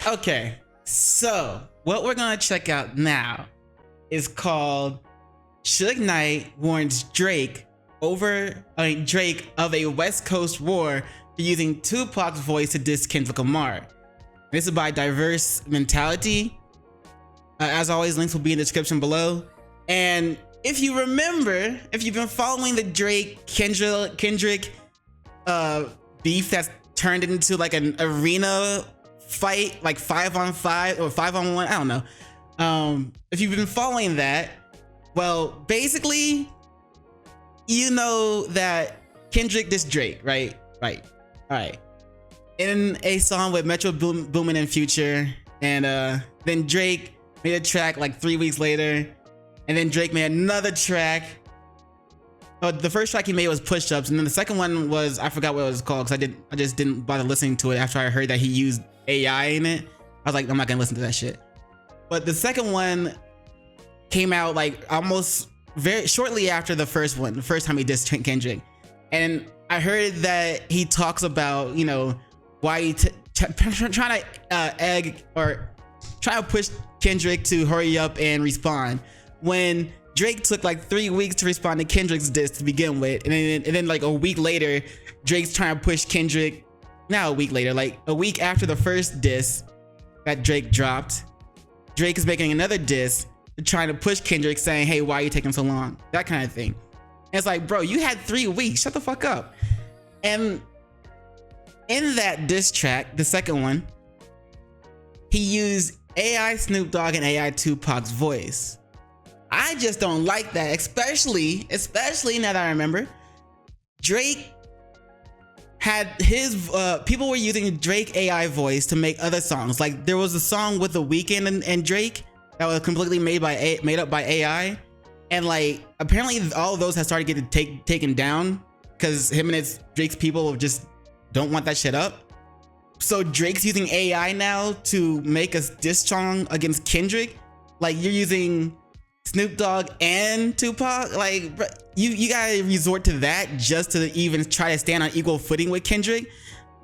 Okay, so what we're gonna check out now is called Suge Knight warns Drake Drake of a West Coast war for using Tupac's voice to diss Kendrick Lamar. This is by Diverse Mentality. As always, links will be in the description below. And if you remember, if you've been following the Drake Kendrick beef that's turned into like an arena fight, like 5-on-5 or 5-on-1, I don't know. If you've been following that, well, basically, you know that Kendrick dissed Drake, right? Alright. In a song with Metro Boomin and Future, and then Drake made a track like 3 weeks later, and then Drake made another track. Oh, the first track he made was Push Ups, and then the second one was, I forgot what it was called because I just didn't bother listening to it after I heard that he used AI in it. I was like, I'm not gonna listen to that shit. But the second one came out like almost very shortly after the first one, the first time he dissed Kendrick. And I heard that he talks about, you know, why he trying to egg or try to push Kendrick to hurry up and respond, when Drake took like 3 weeks to respond to Kendrick's diss to begin with, and then like a week later, Drake's trying to push Kendrick. Now a week later, like a week after the first diss that Drake dropped, Drake is making another diss trying to push Kendrick, saying, hey, why are you taking so long? That kind of thing. And it's like, bro, you had 3 weeks, shut the fuck up. And in that diss track, the second one, he used AI Snoop Dogg and AI Tupac's voice. I just don't like that, especially now that I remember, Drake had his people were using Drake AI voice to make other songs. Like there was a song with The Weeknd and Drake that was completely made up by AI, and like apparently all of those have started getting taken down because him and Drake's people just don't want that shit up. So Drake's using AI now to make a diss song against Kendrick. Like you're using Snoop Dogg and Tupac. Like you gotta resort to that just to even try to stand on equal footing with Kendrick.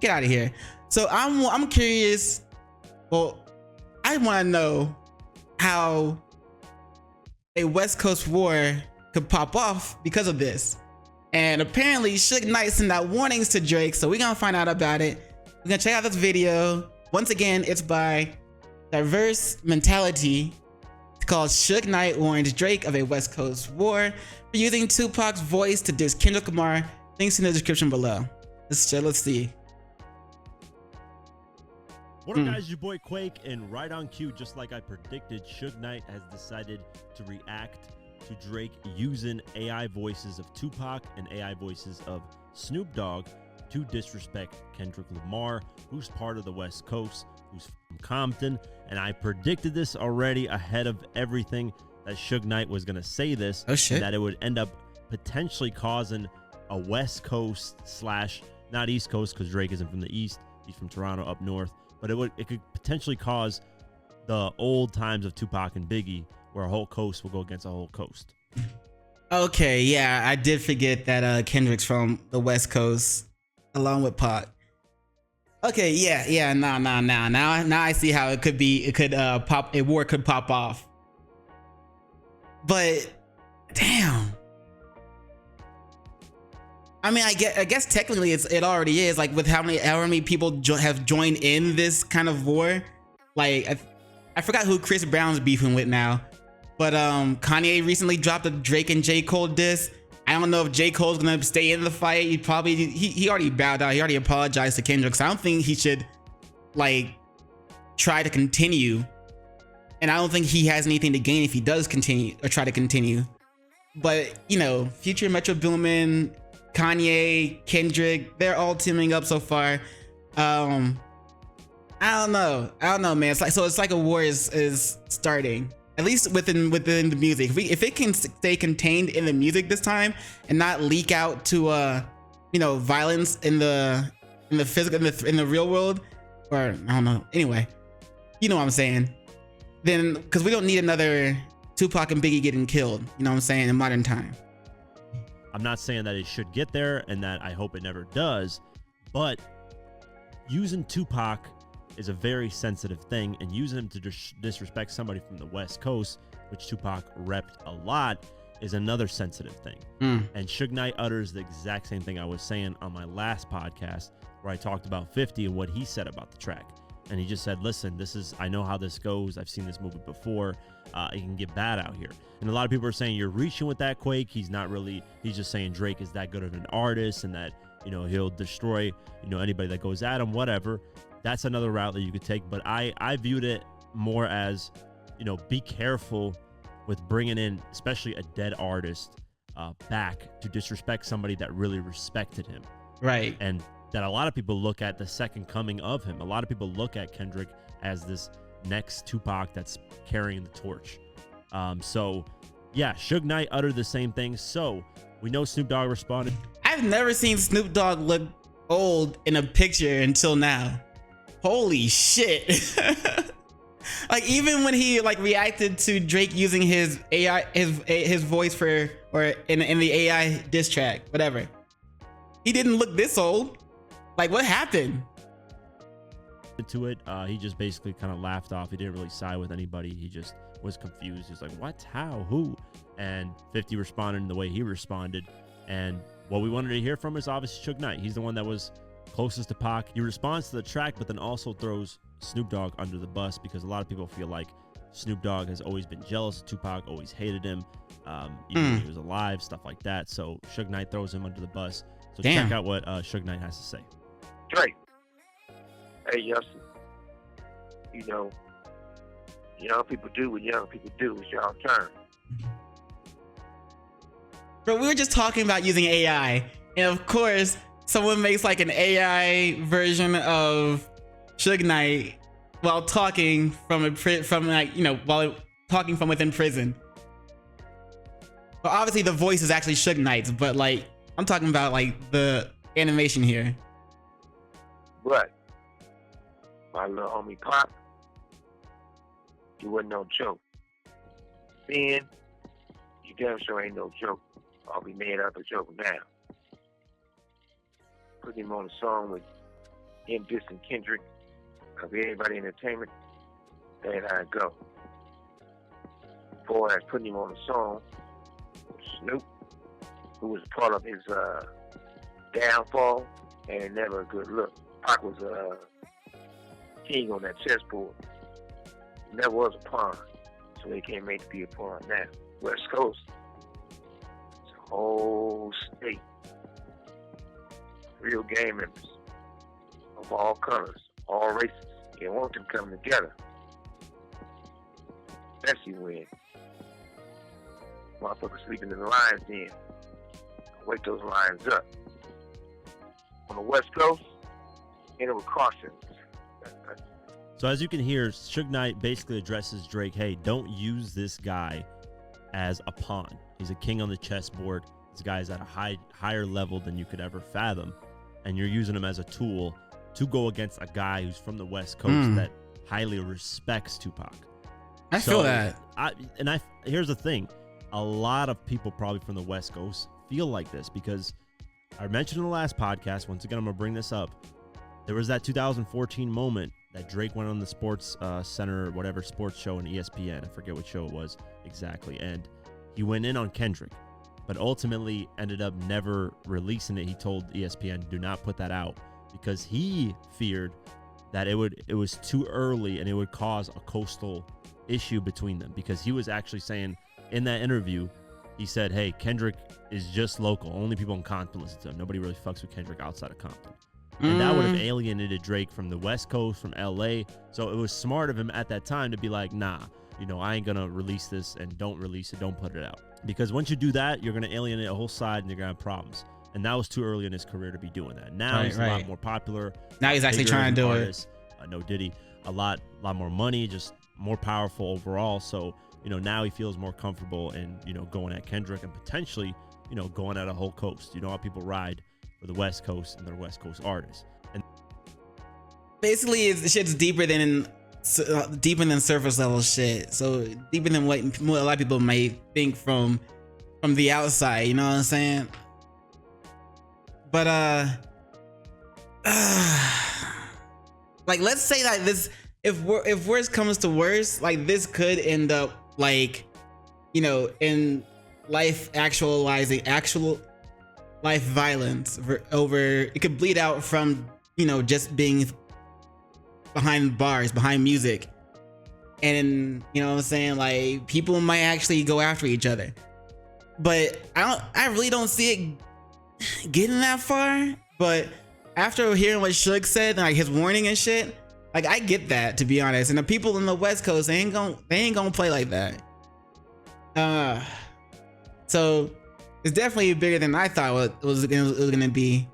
Get out of here. So I'm curious. Well, I want to know how a West Coast war could pop off because of this. And apparently Suge Knight sent out warnings to Drake, so we're gonna find out about it. We're gonna check out this video. Once again, it's by Diverse Mentality. It's called Suge Knight warns Drake of a West Coast war for using Tupac's voice to diss Kendrick Lamar. Links in the description below. Let's see. What up, guys? Your boy Quake, and right on cue, just like I predicted, Suge Knight has decided to react to Drake using AI voices of Tupac and AI voices of Snoop Dogg to disrespect Kendrick Lamar, who's part of the West Coast, who's from Compton. And I predicted this already ahead of everything, that Suge Knight was going to say this. Oh shit. And that it would end up potentially causing a West Coast slash not East Coast, because Drake isn't from the East, he's from Toronto up north, but it could potentially cause the old times of Tupac and Biggie, where a whole coast will go against a whole coast. Okay, yeah, I did forget that Kendrick's from the West Coast along with Pac. Okay, yeah, now I see how a war could pop off. But damn, I mean, I guess technically it already is, like with how many people have joined in this kind of war. Like I forgot who Chris Brown's beefing with now, but Kanye recently dropped a Drake and J. Cole diss. I don't know if J. Cole's gonna stay in the fight. He already bowed out. He already apologized to Kendrick, so I don't think he should like try to continue. And I don't think he has anything to gain if he does continue or try to continue. But you know, Future, Metro Boomin, Kanye, Kendrick, they're all teaming up so far. I don't know, man. It's like a war is starting. At least within the music. If it can stay contained in the music this time and not leak out to you know, violence in the physical, in the real world, or I don't know. Anyway, you know what I'm saying. Then, because we don't need another Tupac and Biggie getting killed. You know what I'm saying, in modern time. I'm not saying that it should get there and that I hope it never does, but using Tupac is a very sensitive thing, and using him to disrespect somebody from the West Coast, which Tupac repped a lot, is another sensitive thing. And Suge Knight utters the exact same thing I was saying on my last podcast, where I talked about 50 and what he said about the track. And he just said, listen, I know how this goes. I've seen this movie before. It can get bad out here. And a lot of people are saying you're reaching with that, Quake. He's just saying Drake is that good of an artist, and that, he'll destroy, anybody that goes at him, whatever. That's another route that you could take. But I viewed it more as, be careful with bringing in, especially a dead artist, back to disrespect somebody that really respected him. Right. And that a lot of people look at the second coming of him. A lot of people look at Kendrick as this next Tupac that's carrying the torch. So, yeah, Suge Knight uttered the same thing. So, we know Snoop Dogg responded. I've never seen Snoop Dogg look old in a picture until now. Holy shit. Like, even when he reacted to Drake using his AI, his voice in the AI diss track, whatever, he didn't look this old. Like, what happened to it? He just basically kind of laughed off. He didn't really side with anybody. He just was confused. He's like, what, how, who? And 50 responded in the way he responded. And what we wanted to hear from is obviously Suge Knight. He's the one that was closest to Pac. He responds to the track, but then also throws Snoop Dogg under the bus, because a lot of people feel like Snoop Dogg has always been jealous of Tupac, always hated him, even when he was alive, stuff like that. So Suge Knight throws him under the bus. So check out what Suge Knight has to say. Drake, hey, Yustin, young people do what young people do. It's y'all turn. Bro, we were just talking about using AI, and of course, someone makes like an AI version of Suge Knight while talking while talking from within prison. But obviously, the voice is actually Suge Knight's, but I'm talking about the animation here. But my little homie Pop, he wasn't no joke. Ben, you damn sure ain't no joke. I'll be made up a joke now. Put him on a song with him dissing Kendrick of Everybody Entertainment. That's how it go. Boy, I put him on a song with Snoop, who was part of his downfall, and never a good look. Pac was a king on that chessboard. Never was a pawn, so he can't make to be a pawn now. West Coast, it's a whole state. Real gang members of all colors, all races. You want them coming together. Especially when motherfuckers sleeping in the lions den. Wake those lions up. On the West Coast, enter with caution. So as you can hear, Suge Knight basically addresses Drake, hey, don't use this guy as a pawn. He's a king on the chessboard. This guy's at a higher level than you could ever fathom. And you're using him as a tool to go against a guy who's from the West Coast that highly respects Tupac. I feel that. Here's the thing. A lot of people probably from the West Coast feel like this, because I mentioned in the last podcast, once again, I'm going to bring this up. There was that 2014 moment that Drake went on the Sports Center, or whatever sports show on ESPN. I forget what show it was exactly. And he went in on Kendrick, but ultimately ended up never releasing it. He told ESPN, do not put that out, because he feared that it was too early and it would cause a coastal issue between them, because he was actually saying in that interview, he said, hey, Kendrick is just local. Only people in Compton listen to him. Nobody really fucks with Kendrick outside of Compton. And that would have alienated Drake from the West Coast, from LA. So it was smart of him at that time to be like, nah, I ain't gonna release this, and don't release it, don't put it out. Because once you do that, you're gonna alienate a whole side and you're gonna have problems. And that was too early in his career to be doing that. Now he's a lot more popular. Now he's actually trying to do it. No Diddy, a lot more money, just more powerful overall. So, now he feels more comfortable in, going at Kendrick and potentially, going at a whole coast. You know how people ride for the West Coast and their West Coast artists. And basically, the shit's deeper than surface level shit. So deeper than what a lot of people may think from the outside. You know what I'm saying? But like, let's say that this, if worse comes to worse, like this could end up like, you know, in actual life violence over, it could bleed out from, you know, just being behind bars, behind music. And you know what I'm saying, like people might actually go after each other. But I really don't see it getting that far. But after hearing what Suge said, like his warning and shit, like I get that, to be honest. And the people in the West Coast, they ain't gonna play like that. So it's definitely bigger than I thought it was gonna be.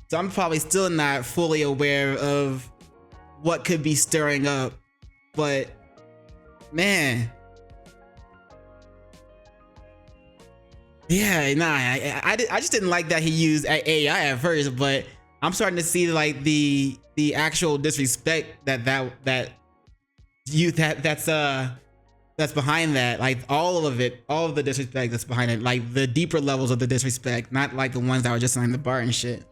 So I'm probably still not fully aware of what could be stirring up, but man, yeah, nah, I just didn't like that he used AI at first, but I'm starting to see like the actual disrespect that's behind that, like all of the disrespect that's behind it, like the deeper levels of the disrespect, not like the ones that were just on the bar and shit.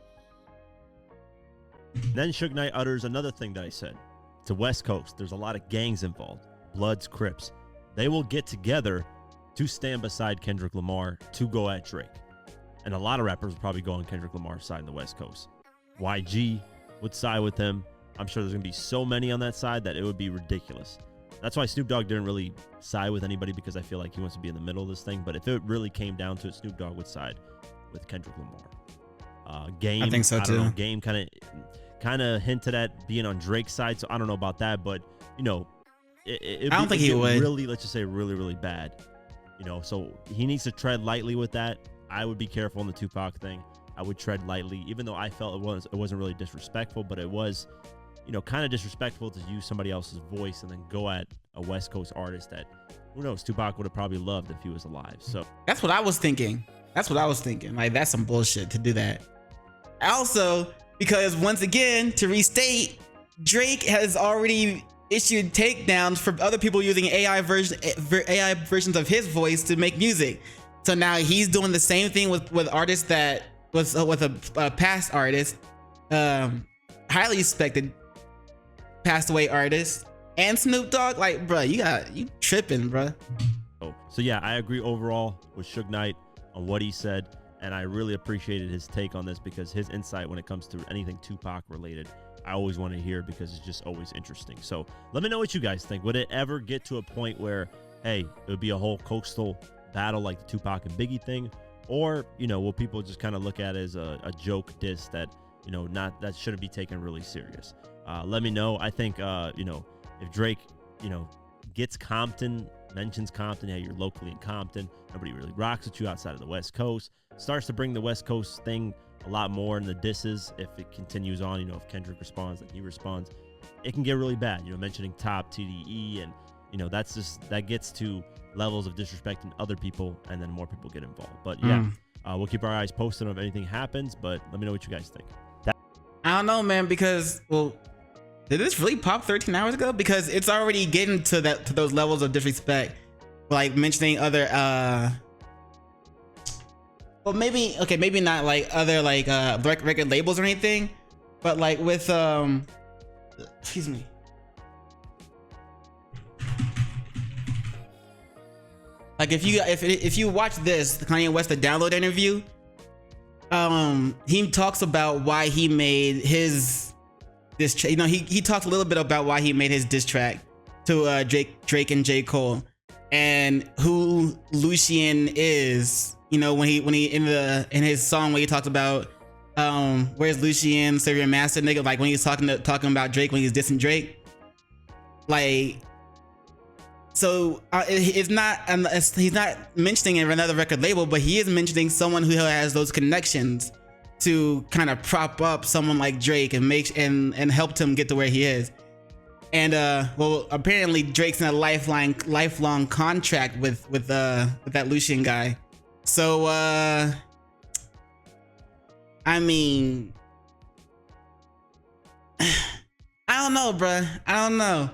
Then Suge Knight utters another thing that I said. It's the West Coast. There's a lot of gangs involved. Bloods, Crips. They will get together to stand beside Kendrick Lamar to go at Drake. And a lot of rappers will probably go on Kendrick Lamar's side in the West Coast. YG would side with him. I'm sure there's going to be so many on that side that it would be ridiculous. That's why Snoop Dogg didn't really side with anybody, because I feel like he wants to be in the middle of this thing. But if it really came down to it, Snoop Dogg would side with Kendrick Lamar. Game, I think so too. I don't know, Game kind of hinted at being on Drake's side, so I don't know about that, but you know, I don't think he would. Really, let's just say really, really bad. You know, so he needs to tread lightly with that. I would be careful on the Tupac thing. I would tread lightly, even though I felt it wasn't really disrespectful, but it was, you know, kind of disrespectful to use somebody else's voice and then go at a West Coast artist that, who knows, Tupac would have probably loved if he was alive. So that's what I was thinking. Like, that's some bullshit to do that. Also, because once again, to restate, Drake has already issued takedowns for other people using AI versions of his voice to make music. So now he's doing the same thing with artists that with a past artist, highly respected passed away artist, and Snoop Dogg. Like, bro, you tripping, bro. So yeah, I agree overall with Suge Knight on what he said, and I really appreciated his take on this, because his insight when it comes to anything Tupac related, I always want to hear, because it's just always interesting. So let me know what you guys think. Would it ever get to a point where, hey, it would be a whole coastal battle like the Tupac and Biggie thing? Or, you know, will people just kind of look at it as a joke diss that, you know, that shouldn't be taken really serious? Let me know. I think, you know, if Drake, you know, gets Compton, mentions Compton, hey, you're locally in Compton, nobody really rocks with you outside of the West Coast, starts to bring the West Coast thing a lot more in the disses. If it continues on, you know, if Kendrick responds, then he responds, it can get really bad. You know, mentioning Top, TDE, and, you know, that gets to levels of disrespecting other people, and then more people get involved. But yeah, we'll keep our eyes posted on if anything happens, but let me know what you guys think. I don't know, man, because, well, did this really pop 13 hours ago? Because it's already getting to those levels of disrespect, like mentioning other well, maybe not like other like record labels or anything, but like with excuse me, like if you watch this, the Kanye West the Download interview, he talks about why he made his you know, he talked a little bit about why he made his diss track to Drake and J. Cole, and who Lucien is. You know, when he in his song when he talked about where's Lucien, Save Your Master, nigga, like when he's talking about Drake, when he's dissing Drake, like, so he's not mentioning another record label, but he is mentioning someone who has those connections to kind of prop up someone like Drake and helped him get to where he is. And well, apparently Drake's in a lifelong contract with that Lucien guy. So I mean, I don't know, bruh. I don't know.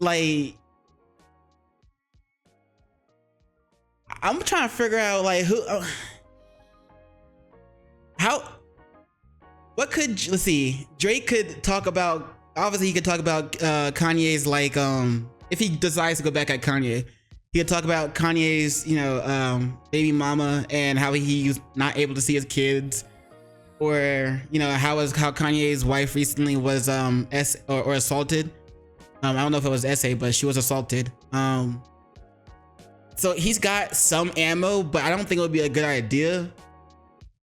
Like, I'm trying to figure out like who, what could, let's see, Drake could talk about obviously he could talk about Kanye's like if he decides to go back at Kanye, he could talk about Kanye's baby mama and how he's not able to see his kids, or how Kanye's wife recently was or assaulted. I don't know if it was essay, but she was assaulted. So he's got some ammo, but I don't think it would be a good idea.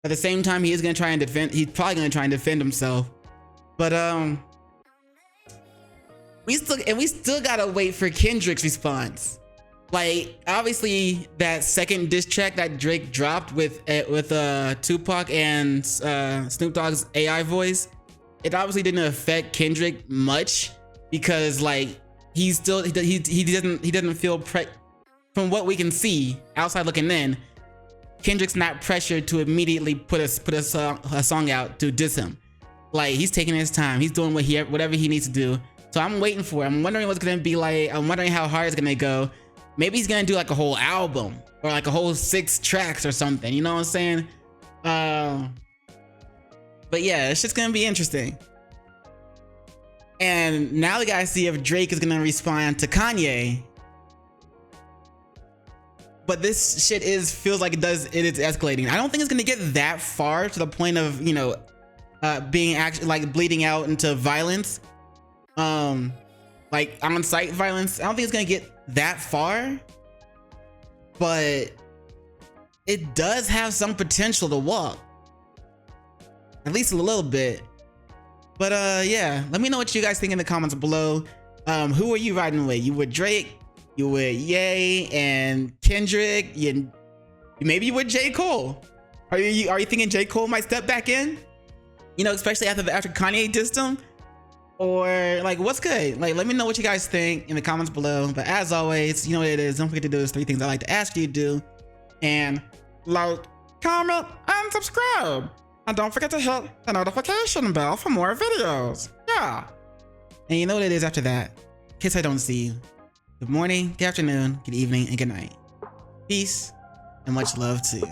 At the same time, he's probably gonna try and defend himself. But we still gotta wait for Kendrick's response. Like, obviously that second diss track that Drake dropped with Tupac and Snoop Dogg's AI voice, it obviously didn't affect Kendrick much, because like he doesn't feel from what we can see outside looking in, Kendrick's not pressured to immediately put a song out to diss him. Like, he's taking his time. He's doing whatever he needs to do. So I'm waiting for it. I'm wondering what's gonna be like. I'm wondering how hard it's gonna go. Maybe he's gonna do like a whole album or like a whole 6 tracks or something. You know what I'm saying? But yeah, it's just gonna be interesting. And now we gotta see if Drake is gonna respond to Kanye. But this shit feels like it is escalating. I don't think it's gonna get that far to the point of being actually like bleeding out into violence, like on-site violence. I don't think it's gonna get that far, but it does have some potential to walk, at least a little bit. But yeah, let me know what you guys think in the comments below. Who are you riding with? You with Drake? You with Ye and Kendrick? Maybe you with J. Cole? Are you thinking J. Cole might step back in? Especially after Kanye dissed him? Or like, what's good? Like, let me know what you guys think in the comments below. But as always, you know what it is. Don't forget to do those 3 things I like to ask you to do. And like, comment, and subscribe. And don't forget to hit the notification bell for more videos. Yeah. And you know what it is after that. In case I don't see you. Good morning, good afternoon, good evening, and good night. Peace, and much love to you.